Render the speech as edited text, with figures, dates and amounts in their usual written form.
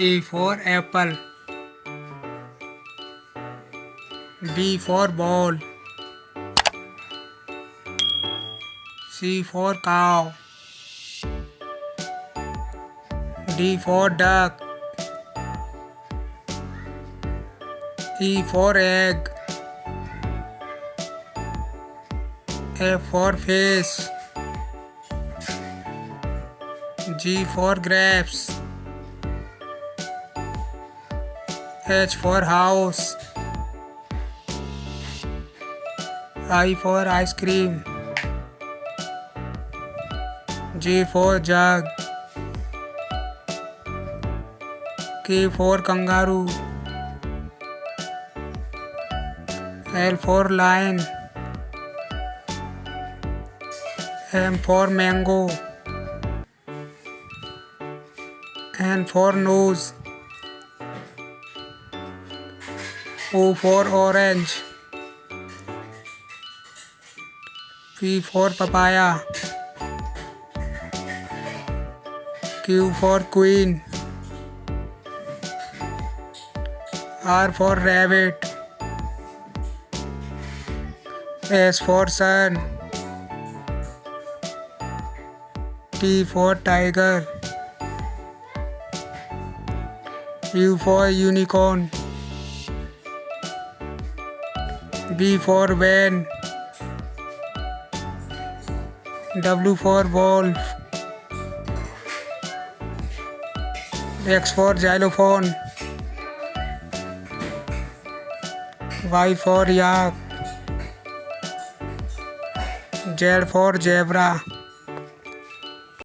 A for apple. B for ball. C for cow. D for duck. E for egg. F for fish. G for grapes. H for house. I for ice cream. J for jug. K for kangaroo. L for lion. M for mango. N for nose. O for orange. P for papaya. Q for queen. R for rabbit. S for sun. T for tiger. U for unicorn. V for van. W for wolf. X for xylophone. Y for yak. Z for zebra.